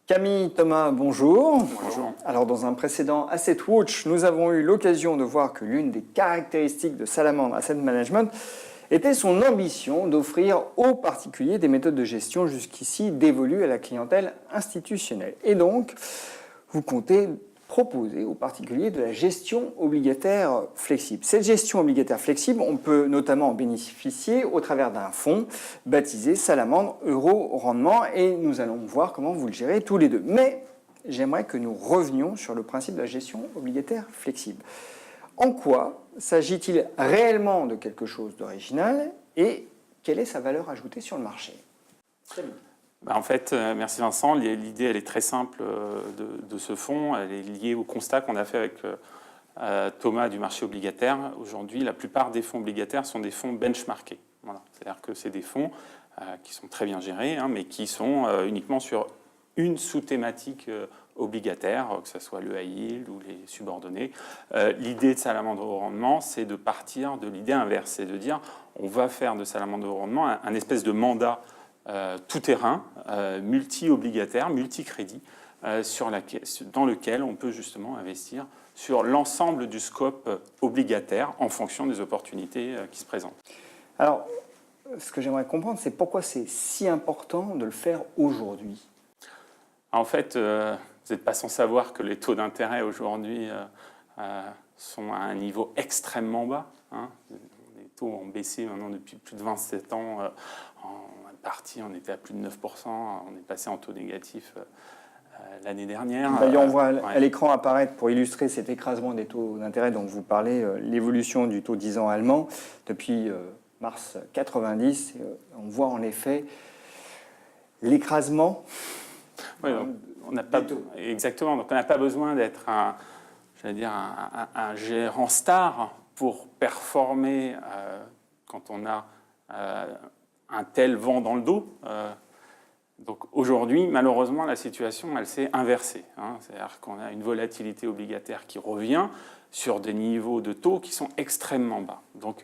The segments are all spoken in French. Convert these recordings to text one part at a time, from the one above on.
Camille, Thomas, bonjour. Bonjour. Alors dans un précédent Asset Watch, nous avons eu l'occasion de voir que l'une des caractéristiques de Salamandre Asset Management était son ambition d'offrir aux particuliers des méthodes de gestion jusqu'ici dévolues à la clientèle institutionnelle. Et donc, vous comptez proposer aux particuliers de la gestion obligataire flexible. Cette gestion obligataire flexible, on peut notamment en bénéficier au travers d'un fonds baptisé Salamandre Euro Rendement et nous allons voir comment vous le gérez tous les deux. Mais j'aimerais que nous revenions sur le principe de la gestion obligataire flexible. En quoi s'agit-il réellement de quelque chose d'original et quelle est sa valeur ajoutée sur le marché ? En fait, merci Vincent. L'idée, elle est très simple de ce fonds. Elle est liée au constat qu'on a fait avec Thomas du marché obligataire. Aujourd'hui, la plupart des fonds obligataires sont des fonds benchmarkés. Voilà. C'est-à-dire que c'est des fonds qui sont très bien gérés, mais qui sont uniquement sur une sous-thématique obligataire, que ce soit le high yield ou les subordonnés. L'idée de Salamandre au rendement, c'est de partir de l'idée inverse. C'est de dire, on va faire de Salamandre au rendement un espèce de mandat tout-terrain, multi-obligataire, multi-crédit, dans lequel on peut justement investir sur l'ensemble du scope obligataire en fonction des opportunités qui se présentent. Alors, ce que j'aimerais comprendre, c'est pourquoi c'est si important de le faire aujourd'hui. En fait, vous n'êtes pas sans savoir que les taux d'intérêt aujourd'hui sont à un niveau extrêmement bas. Les taux ont baissé maintenant depuis plus de 27 ans. On était à plus de 9%, on est passé en taux négatif l'année dernière. D'ailleurs, on voit à l'écran apparaître, pour illustrer cet écrasement des taux d'intérêt dont vous parlez, l'évolution du taux 10 ans allemand depuis mars 90. On voit en effet l'écrasement. Oui, on n'a pas, exactement, donc on n'a pas besoin d'être un gérant star pour performer quand on a un tel vent dans le dos. Donc aujourd'hui, malheureusement, la situation, elle s'est inversée. C'est-à-dire qu'on a une volatilité obligataire qui revient sur des niveaux de taux qui sont extrêmement bas. Donc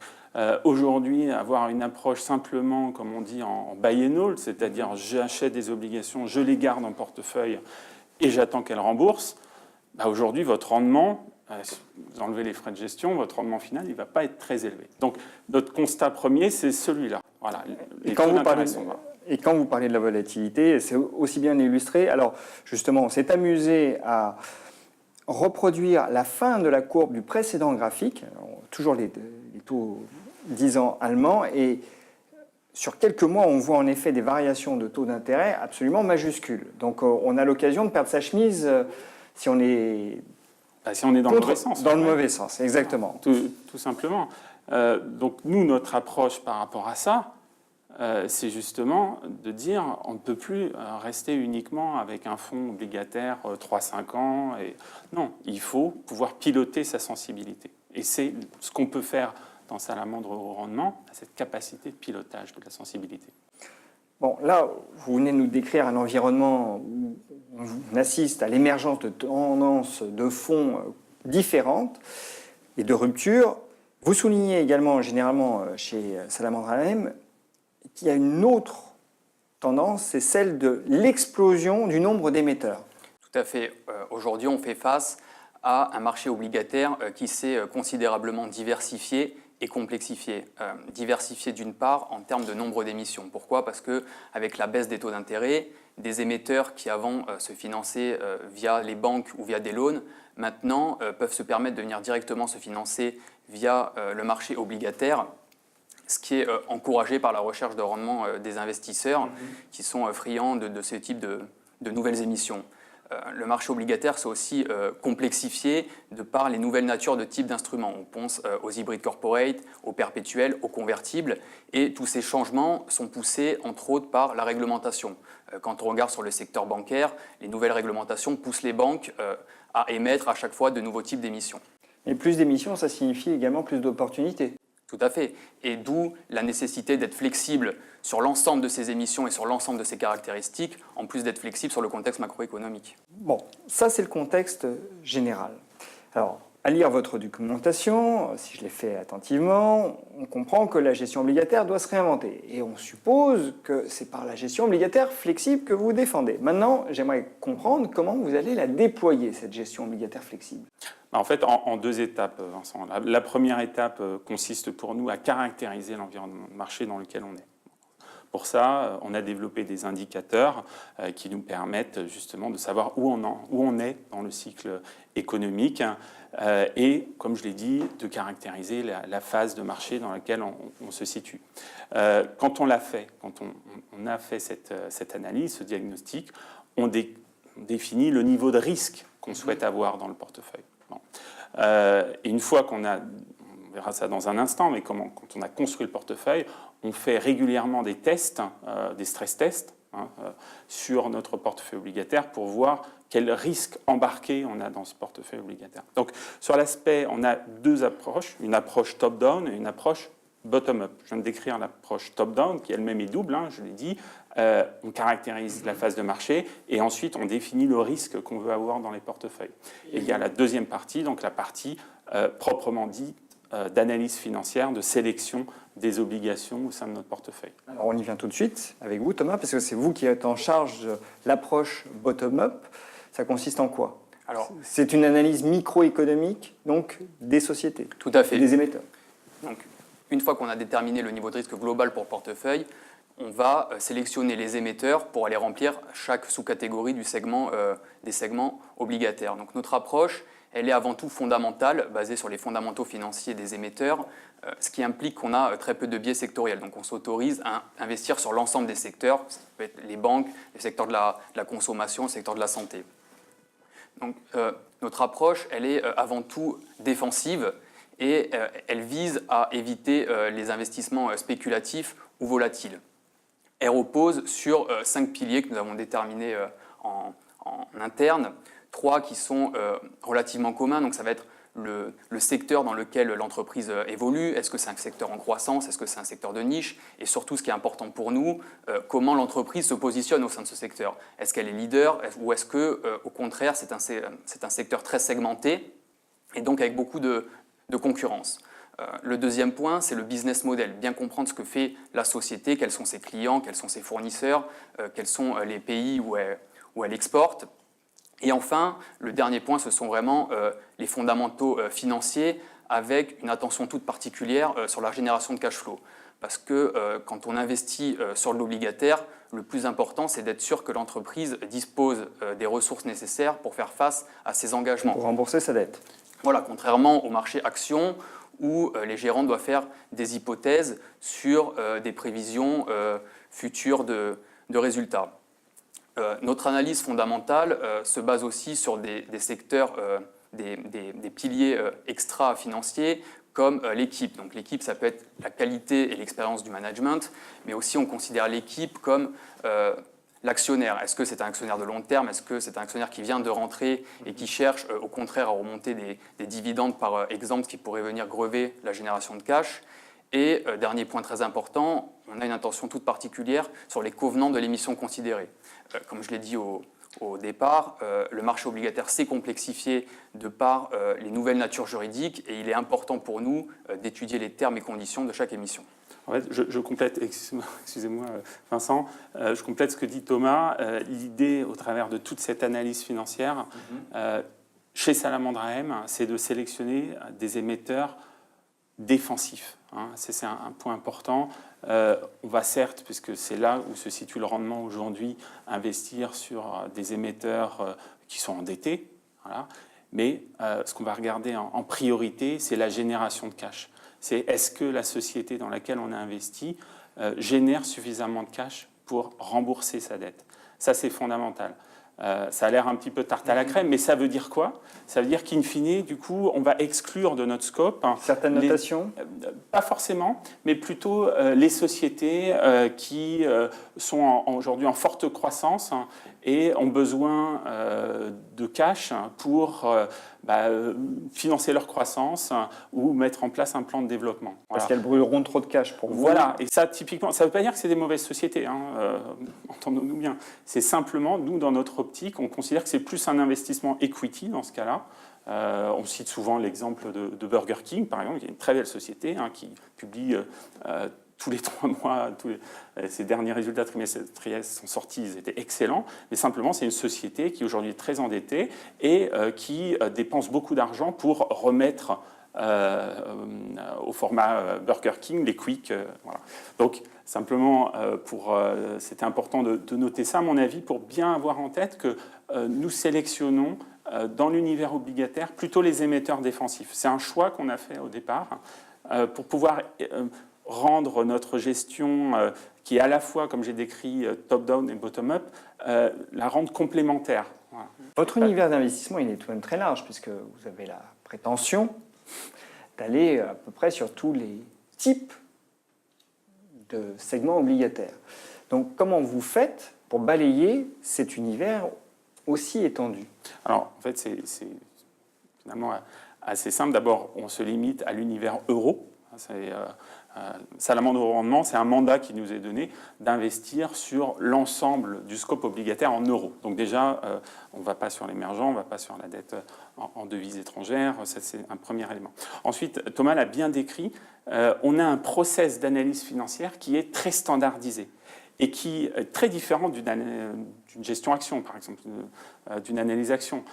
aujourd'hui, avoir une approche simplement, comme on dit, en buy and hold, c'est-à-dire j'achète des obligations, je les garde en portefeuille et j'attends qu'elles remboursent, aujourd'hui, votre rendement, vous enlevez les frais de gestion, votre rendement final, il ne va pas être très élevé. Donc notre constat premier, c'est celui-là. Voilà, et quand vous parlez de la volatilité, c'est aussi bien illustré. Alors justement, on s'est amusé à reproduire la fin de la courbe du précédent graphique, toujours les taux 10 ans allemands, et sur quelques mois, on voit en effet des variations de taux d'intérêt absolument majuscules. Donc on a l'occasion de perdre sa chemise si on est... si on est dans le mauvais sens. Dans le mauvais sens, exactement. Tout simplement. Donc nous, notre approche par rapport à ça, c'est justement de dire on ne peut plus rester uniquement avec un fonds obligataire 3-5 ans. Non, il faut pouvoir piloter sa sensibilité. Et c'est ce qu'on peut faire dans Salamandre au rendement, cette capacité de pilotage de la sensibilité. Bon, là, vous venez de nous décrire un environnement où on assiste à l'émergence de tendances de fonds différentes et de ruptures. Vous soulignez également, généralement, chez Salamandre AM, qu'il y a une autre tendance, c'est celle de l'explosion du nombre d'émetteurs. Tout à fait. Aujourd'hui, on fait face à un marché obligataire qui s'est considérablement diversifié et complexifié. Diversifié d'une part en termes de nombre d'émissions. Pourquoi ? Parce qu'avec la baisse des taux d'intérêt, des émetteurs qui avant se finançaient via les banques ou via des loans, maintenant peuvent se permettre de venir directement se financer via le marché obligataire, ce qui est encouragé par la recherche de rendement des investisseurs qui sont friands de ce type de nouvelles émissions. Le marché obligataire s'est aussi complexifié de par les nouvelles natures de types d'instruments. On pense aux hybrides corporate, aux perpétuels, aux convertibles. Et tous ces changements sont poussés, entre autres, par la réglementation. Quand on regarde sur le secteur bancaire, les nouvelles réglementations poussent les banques à émettre à chaque fois de nouveaux types d'émissions. Et plus d'émissions, ça signifie également plus d'opportunités. Tout à fait. Et d'où la nécessité d'être flexible sur l'ensemble de ces émissions et sur l'ensemble de ces caractéristiques, en plus d'être flexible sur le contexte macroéconomique. Bon, ça c'est le contexte général. Alors, à lire votre documentation, si je l'ai fait attentivement, on comprend que la gestion obligataire doit se réinventer. Et on suppose que c'est par la gestion obligataire flexible que vous défendez. Maintenant, j'aimerais comprendre comment vous allez la déployer, cette gestion obligataire flexible. En fait, en deux étapes, Vincent. La première étape consiste pour nous à caractériser l'environnement de marché dans lequel on est. Pour ça, on a développé des indicateurs qui nous permettent justement de savoir où on est dans le cycle économique et, comme je l'ai dit, de caractériser la phase de marché dans laquelle on se situe. Quand on a fait cette analyse, ce diagnostic, on définit le niveau de risque qu'on souhaite avoir dans le portefeuille. Bon. Et une fois on verra ça dans un instant, mais quand on a construit le portefeuille, on fait régulièrement des tests, des stress tests, sur notre portefeuille obligataire pour voir quel risque embarqué on a dans ce portefeuille obligataire. Donc, sur l'aspect, on a deux approches, une approche top-down et une approche bottom-up. Je viens de décrire l'approche top-down, qui elle-même est double, je l'ai dit. On caractérise la phase de marché et ensuite on définit le risque qu'on veut avoir dans les portefeuilles. Et il y a la deuxième partie, donc la partie proprement dite d'analyse financière, de sélection des obligations au sein de notre portefeuille. Alors on y vient tout de suite avec vous, Thomas, parce que c'est vous qui êtes en charge de l'approche bottom-up. Ça consiste en quoi? Alors, c'est une analyse microéconomique, donc des sociétés, tout à fait, des émetteurs. Donc, une fois qu'on a déterminé le niveau de risque global pour le portefeuille, on va sélectionner les émetteurs pour aller remplir chaque sous-catégorie des segments obligataires. Donc notre approche, elle est avant tout fondamentale, basée sur les fondamentaux financiers des émetteurs, ce qui implique qu'on a très peu de biais sectoriels. Donc on s'autorise à investir sur l'ensemble des secteurs, ça peut être les banques, le secteur de la consommation, le secteur de la santé. Donc notre approche, elle est avant tout défensive et elle vise à éviter les investissements spéculatifs ou volatiles. Elle repose sur 5 piliers que nous avons déterminés en interne, 3 qui sont relativement communs. Donc ça va être le secteur dans lequel l'entreprise évolue. Est-ce que c'est un secteur en croissance? Est-ce que c'est un secteur de niche? Et surtout, ce qui est important pour nous, comment l'entreprise se positionne au sein de ce secteur. Est-ce qu'elle est leader ou est-ce que, au contraire, c'est un secteur très segmenté et donc avec beaucoup de concurrence? Le deuxième point, c'est le business model. Bien comprendre ce que fait la société, quels sont ses clients, quels sont ses fournisseurs, quels sont les pays où elle exporte. Et enfin, le dernier point, ce sont vraiment les fondamentaux financiers avec une attention toute particulière sur la génération de cash flow. Parce que quand on investit sur l'obligataire, le plus important, c'est d'être sûr que l'entreprise dispose des ressources nécessaires pour faire face à ses engagements. Pour rembourser sa dette. Voilà, contrairement au marché action, où les gérants doivent faire des hypothèses sur des prévisions futures de résultats. Notre analyse fondamentale se base aussi sur des secteurs, des piliers extra-financiers comme l'équipe. Donc l'équipe, ça peut être la qualité et l'expérience du management, mais aussi on considère l'équipe comme l'actionnaire. Est-ce que c'est un actionnaire de long terme? Est-ce que c'est un actionnaire qui vient de rentrer et qui cherche au contraire à remonter des dividendes par exemple, qui pourraient venir grever la génération de cash? Et dernier point très important, on a une attention toute particulière sur les covenants de l'émission considérée. Comme je l'ai dit au départ, le marché obligataire s'est complexifié de par les nouvelles natures juridiques et il est important pour nous d'étudier les termes et conditions de chaque émission. En fait, je complète, excusez-moi Vincent, je complète ce que dit Thomas. L'idée, au travers de toute cette analyse financière, chez Salamandre AM, c'est de sélectionner des émetteurs défensifs. C'est un point important. On va certes, puisque c'est là où se situe le rendement aujourd'hui, investir sur des émetteurs qui sont endettés. Voilà. Mais ce qu'on va regarder en priorité, c'est la génération de cash. C'est est-ce que la société dans laquelle on a investi génère suffisamment de cash pour rembourser sa dette. Ça, c'est fondamental. Ça a l'air un petit peu tarte à la crème, mais ça veut dire quoi? Ça veut dire qu'in fine, du coup, on va exclure de notre scope... Certaines notations? Pas forcément, mais plutôt les sociétés qui sont aujourd'hui en forte croissance et ont besoin de cash pour financer leur croissance ou mettre en place un plan de développement. Parce qu'elles brûleront trop de cash pour vous. Voilà, et ça, typiquement, ça ne veut pas dire que c'est des mauvaises sociétés, entendons-nous bien. C'est simplement, nous, dans notre optique, on considère que c'est plus un investissement equity dans ce cas-là. On cite souvent l'exemple de Burger King, par exemple, qui est une très belle société qui publie tous les 3 mois, ses derniers résultats trimestriels sont sortis, ils étaient excellents, mais simplement c'est une société qui aujourd'hui est très endettée et qui dépense beaucoup d'argent pour remettre au format Burger King les quick. Voilà. Donc simplement, c'était important de noter ça, à mon avis, pour bien avoir en tête que nous sélectionnons dans l'univers obligataire plutôt les émetteurs défensifs. C'est un choix qu'on a fait au départ pour pouvoir rendre notre gestion, qui est à la fois, comme j'ai décrit, top-down et bottom-up, la rendre complémentaire. Voilà. Votre univers d'investissement, il est tout de même très large, puisque vous avez la prétention d'aller à peu près sur tous les types de segments obligataires. Donc, comment vous faites pour balayer cet univers aussi étendu? Alors, en fait, c'est finalement assez simple. D'abord, on se limite à l'univers euro. Salamandre au rendement, c'est un mandat qui nous est donné d'investir sur l'ensemble du scope obligataire en euros. Donc déjà, on ne va pas sur l'émergent, on ne va pas sur la dette en devises étrangères, ça c'est un premier élément. Ensuite, Thomas l'a bien décrit, on a un process d'analyse financière qui est très standardisé et qui est très différent d'une gestion action, par exemple, d'une analyse action,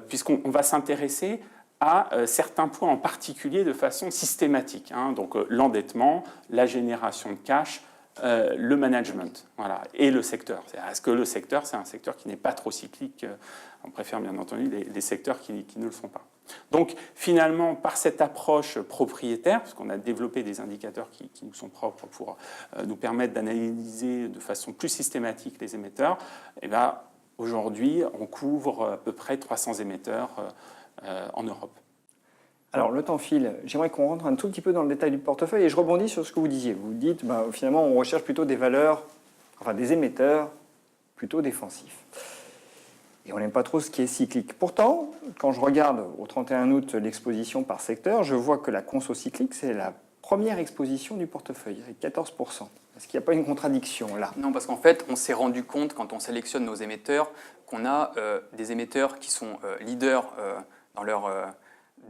puisqu'on va s'intéresser à certains points en particulier de façon systématique. Donc l'endettement, la génération de cash, le management, voilà, et le secteur. Est-ce que le secteur, c'est un secteur qui n'est pas trop cyclique? On préfère bien entendu les secteurs qui ne le sont pas. Donc finalement, par cette approche propriétaire, parce qu'on a développé des indicateurs qui nous sont propres pour nous permettre d'analyser de façon plus systématique les émetteurs, et bien, aujourd'hui, on couvre à peu près 300 émetteurs en Europe. Alors, le temps file. J'aimerais qu'on rentre un tout petit peu dans le détail du portefeuille et je rebondis sur ce que vous disiez. Vous dites, finalement, on recherche plutôt des valeurs, enfin des émetteurs plutôt défensifs. Et on n'aime pas trop ce qui est cyclique. Pourtant, quand je regarde au 31 août l'exposition par secteur, je vois que la conso cyclique, c'est la première exposition du portefeuille, avec 14%. Est-ce qu'il n'y a pas une contradiction là? Non, parce qu'en fait, on s'est rendu compte, quand on sélectionne nos émetteurs, qu'on a des émetteurs qui sont leaders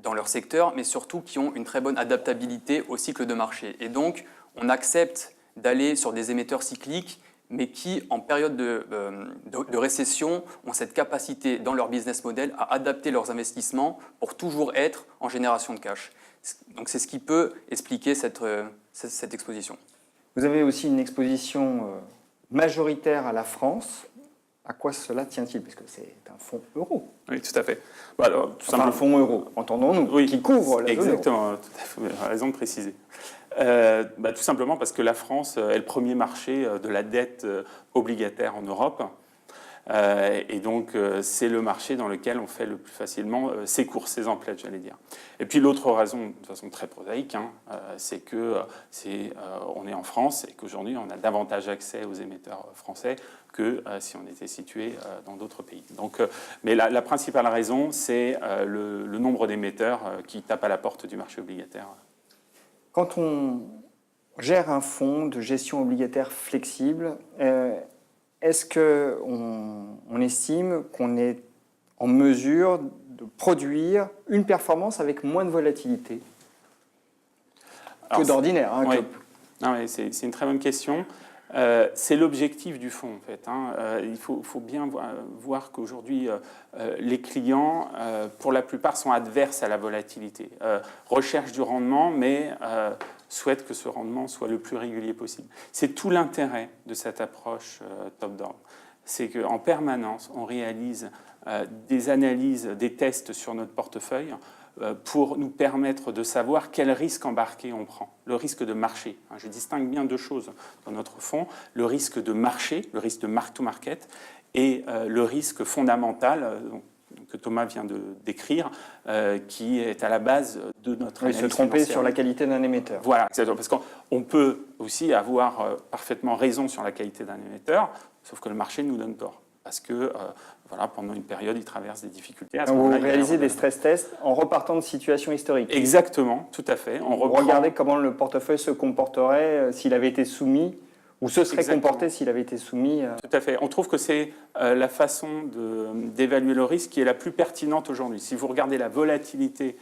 dans leur secteur, mais surtout qui ont une très bonne adaptabilité au cycle de marché. Et donc, on accepte d'aller sur des émetteurs cycliques, mais qui, en période de récession, ont cette capacité dans leur business model à adapter leurs investissements pour toujours être en génération de cash. Donc, c'est ce qui peut expliquer cette exposition. Vous avez aussi une exposition majoritaire à la France. À quoi cela tient-il? Parce que c'est un fonds euro. Oui, tout à fait. Alors, tout un fonds euro, entendons-nous, oui, qui couvre la zone euro. Exactement, tout à fait, vous avez raison de préciser. Tout simplement parce que la France est le premier marché de la dette obligataire en Europe. Et donc, c'est le marché dans lequel on fait le plus facilement ses courses, ses emplettes, j'allais dire. Et puis, l'autre raison, de façon très prosaïque, c'est qu'on est en France et qu'aujourd'hui, on a davantage accès aux émetteurs français que si on était situé dans d'autres pays. Donc, mais la principale raison, c'est le nombre d'émetteurs qui tapent à la porte du marché obligataire. Quand on gère un fonds de gestion obligataire flexible, est-ce qu'on estime qu'on est en mesure de produire une performance avec moins de volatilité que d'ordinaire? Oui. Oui, c'est une très bonne question. C'est l'objectif du fonds, en fait. Il faut bien voir qu'aujourd'hui, les clients, pour la plupart, sont adverses à la volatilité. Recherchent du rendement, mais souhaitent que ce rendement soit le plus régulier possible. C'est tout l'intérêt de cette approche top-down. C'est qu'en permanence, on réalise des analyses, des tests sur notre portefeuille pour nous permettre de savoir quel risque embarqué on prend. Le risque de marché. Je distingue bien deux choses dans notre fonds. Le risque de marché, le risque de mark-to-market, et le risque fondamental que Thomas vient de décrire, qui est à la base de notre analyse se tromper financière. sur la qualité d'un émetteur. Voilà, exactement. Parce qu'on peut aussi avoir parfaitement raison sur la qualité d'un émetteur, sauf que le marché nous donne tort. parce que voilà, pendant une période, ils traversent des difficultés. À ce Donc vous moment-là, réalisez des stress tests en repartant de situations historiques. Exactement, tout à fait. On reprend... Regardez comment le portefeuille se comporterait s'il avait été soumis, ou se serait Exactement. comporté s'il avait été soumis. Tout à fait. On trouve que c'est la façon d'évaluer le risque qui est la plus pertinente aujourd'hui. Si vous regardez la volatilité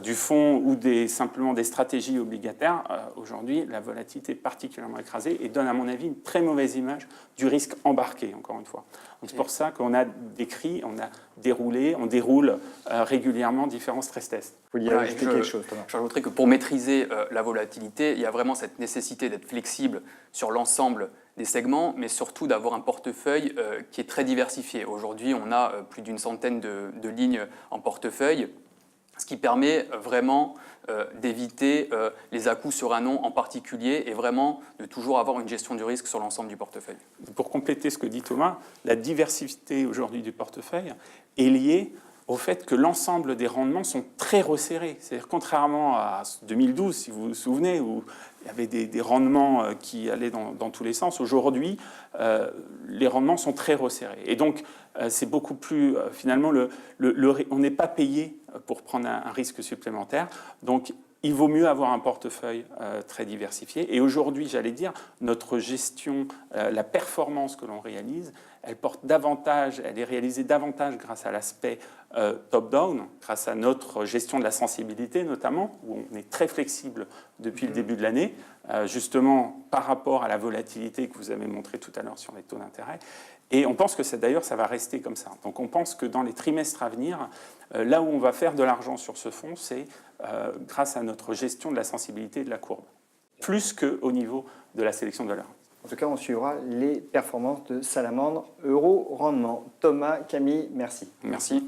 du fonds ou simplement des stratégies obligataires, aujourd'hui, la volatilité est particulièrement écrasée et donne, à mon avis, une très mauvaise image du risque embarqué, encore une fois. C'est pour ça qu'on a décrit, on déroule régulièrement différents stress tests. Vous vouliez ajouter quelque chose, Thomas? J'ajouterais que pour maîtriser la volatilité, il y a vraiment cette nécessité d'être flexible sur l'ensemble des segments, mais surtout d'avoir un portefeuille qui est très diversifié. Aujourd'hui, on a plus d'une centaine de lignes en portefeuille, ce qui permet vraiment d'éviter les à-coups sur un nom en particulier et vraiment de toujours avoir une gestion du risque sur l'ensemble du portefeuille. Pour compléter ce que dit Thomas, la diversité aujourd'hui du portefeuille est liée au fait que l'ensemble des rendements sont très resserrés. C'est-à-dire contrairement à 2012, si vous vous souvenez, où il y avait des rendements qui allaient dans tous les sens, aujourd'hui, les rendements sont très resserrés. Et donc, c'est beaucoup plus... finalement, on n'est pas payé pour prendre un risque supplémentaire. Donc, il vaut mieux avoir un portefeuille très diversifié. Et aujourd'hui, j'allais dire, notre gestion, la performance que l'on réalise, elle porte davantage, elle est réalisée davantage grâce à l'aspect top-down, grâce à notre gestion de la sensibilité notamment, où on est très flexible depuis le début de l'année, justement par rapport à la volatilité que vous avez montré tout à l'heure sur les taux d'intérêt. Et on pense que d'ailleurs, ça va rester comme ça. Donc on pense que dans les trimestres à venir, là où on va faire de l'argent sur ce fonds, c'est grâce à notre gestion de la sensibilité de la courbe, plus qu'au niveau de la sélection de valeurs. En tout cas, on suivra les performances de Salamandre Euro Rendement. Thomas, Camille, merci. Merci.